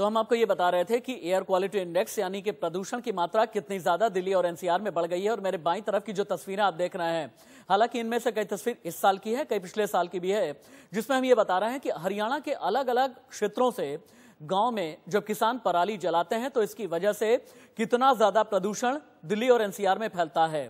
तो हम आपको ये बता रहे थे कि एयर क्वालिटी इंडेक्स यानी कि प्रदूषण की मात्रा कितनी ज्यादा दिल्ली और एनसीआर में बढ़ गई है। और मेरे बाईं तरफ की जो तस्वीरें आप देख रहे हैं, हालांकि इनमें से कई तस्वीर इस साल की है, कई पिछले साल की भी है, जिसमें हम ये बता रहे हैं कि हरियाणा के अलग अलग क्षेत्रों से गांव में जब किसान पराली जलाते हैं तो इसकी वजह से कितना ज्यादा प्रदूषण दिल्ली और एनसीआर में फैलता है।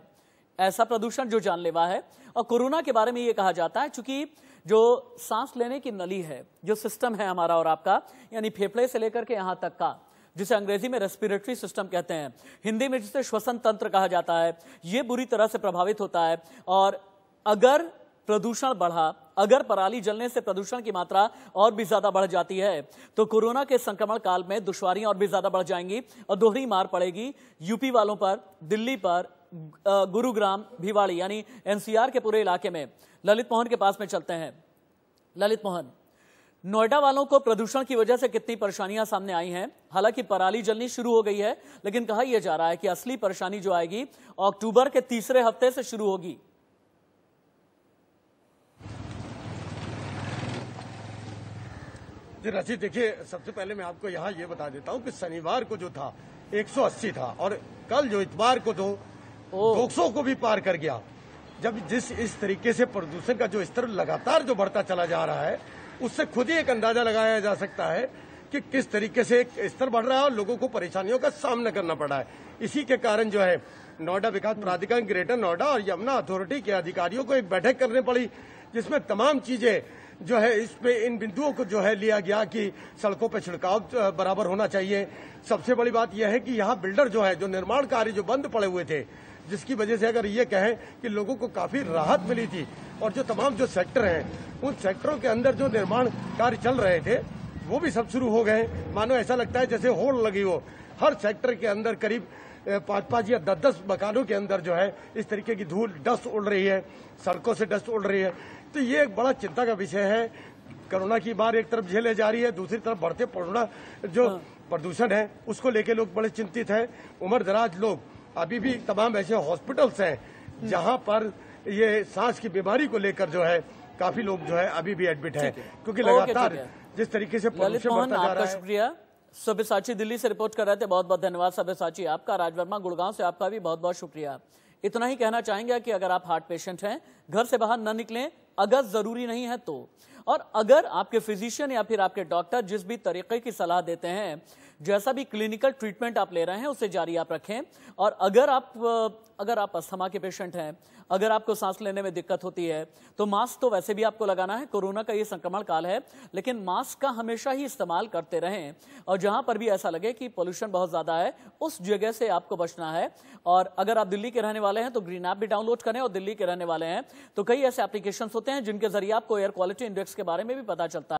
ऐसा प्रदूषण जो जानलेवा है। और कोरोना के बारे में यह कहा जाता है चूंकि जो सांस लेने की नली है, जो सिस्टम है हमारा और आपका, यानी फेफड़े से लेकर के यहां तक का, जिसे अंग्रेजी में रेस्पिरेटरी सिस्टम कहते हैं, हिंदी में जिसे श्वसन तंत्र कहा जाता है, यह बुरी तरह से प्रभावित होता है। और अगर प्रदूषण बढ़ा, अगर पराली जलने से प्रदूषण की मात्रा और भी ज्यादा बढ़ जाती है तो कोरोना के संक्रमण काल में दुश्वारियां और भी ज्यादा बढ़ जाएंगी और दोहरी मार पड़ेगी यूपी वालों पर, दिल्ली पर, गुरुग्राम, भिवाड़ी यानी एनसीआर के पूरे इलाके में। ललित मोहन के पास में चलते हैं। ललित मोहन, नोएडा वालों को प्रदूषण की वजह से कितनी परेशानियां सामने आई हैं। हालांकि पराली जलनी शुरू हो गई है, लेकिन कहा यह जा रहा है कि असली परेशानी जो आएगी अक्टूबर के तीसरे हफ्ते से शुरू होगी। जी रचित, देखिए, सबसे पहले मैं आपको यहाँ ये बता देता हूँ कि शनिवार को जो था 180 था और कल जो इतवार को तो 200 को भी पार कर गया। जब इस तरीके से प्रदूषण का जो स्तर लगातार जो बढ़ता चला जा रहा है, उससे खुद ही एक अंदाजा लगाया जा सकता है कि किस तरीके से एक स्तर बढ़ रहा है और लोगों को परेशानियों का सामना करना पड़ रहा है। इसी के कारण जो है नोएडा विकास प्राधिकरण, ग्रेटर नोएडा और यमुना अथॉरिटी के अधिकारियों को एक बैठक करनी पड़ी, जिसमें तमाम चीजें जो है इस पे इन बिंदुओं को जो है लिया गया कि सड़कों पे छिड़काव बराबर होना चाहिए। सबसे बड़ी बात यह है कि यहाँ बिल्डर जो है, जो निर्माण कार्य जो बंद पड़े हुए थे, जिसकी वजह से अगर ये कहें कि लोगों को काफी राहत मिली थी, और जो तमाम जो सेक्टर हैं उन सेक्टरों के अंदर जो निर्माण कार्य चल रहे थे वो भी सब शुरू हो गए। मानो ऐसा लगता है जैसे होड़ लगी हो। हर सेक्टर के अंदर करीब 5-5 या 10-10 मकानों के अंदर जो है इस तरीके की धूल, डस्ट उड़ रही है, सड़कों से डस्ट उड़ रही है। तो ये एक बड़ा चिंता का विषय है। कोरोना की मार एक तरफ झेले जा रही है, दूसरी तरफ बढ़ते जो प्रदूषण है उसको लेके लोग बड़े चिंतित हैं। उम्र दराज लोग, अभी भी तमाम ऐसे हॉस्पिटल्स हैं जहां पर ये सांस की बीमारी को लेकर जो है काफी लोग जो है अभी भी एडमिट हैं, क्योंकि लगातार जिस तरीके से प्रदूषण बढ़ता जा रहा है। शुक्रिया। सब्यसाची दिल्ली से रिपोर्ट कर रहे थे, बहुत बहुत धन्यवाद सब्यसाची आपका। राजवर्मा गुड़गांव से आपका भी बहुत बहुत शुक्रिया। इतना ही कहना चाहेंगे कि अगर आप हार्ट पेशेंट हैं, घर से बाहर न निकलें अगर जरूरी नहीं है तो। और अगर आपके फिजिशियन या फिर आपके डॉक्टर जिस भी तरीके की सलाह देते हैं, जैसा भी क्लिनिकल ट्रीटमेंट आप ले रहे हैं उसे जारी आप रखें। और अगर आप अस्थमा के पेशेंट हैं, अगर आपको सांस लेने में दिक्कत होती है तो मास्क तो वैसे भी आपको लगाना है, कोरोना का ये संक्रमण काल है, लेकिन मास्क का हमेशा ही इस्तेमाल करते रहें। और जहां पर भी ऐसा लगे कि पोल्यूशन बहुत ज्यादा है उस जगह से आपको बचना है। और अगर आप दिल्ली के रहने वाले हैं तो ग्रीन ऐप भी डाउनलोड करें, और दिल्ली के रहने वाले हैं तो कई ऐसे एप्लीकेशंस होते हैं जिनके जरिए आपको एयर क्वालिटी इंडेक्स के बारे में भी पता चलता है।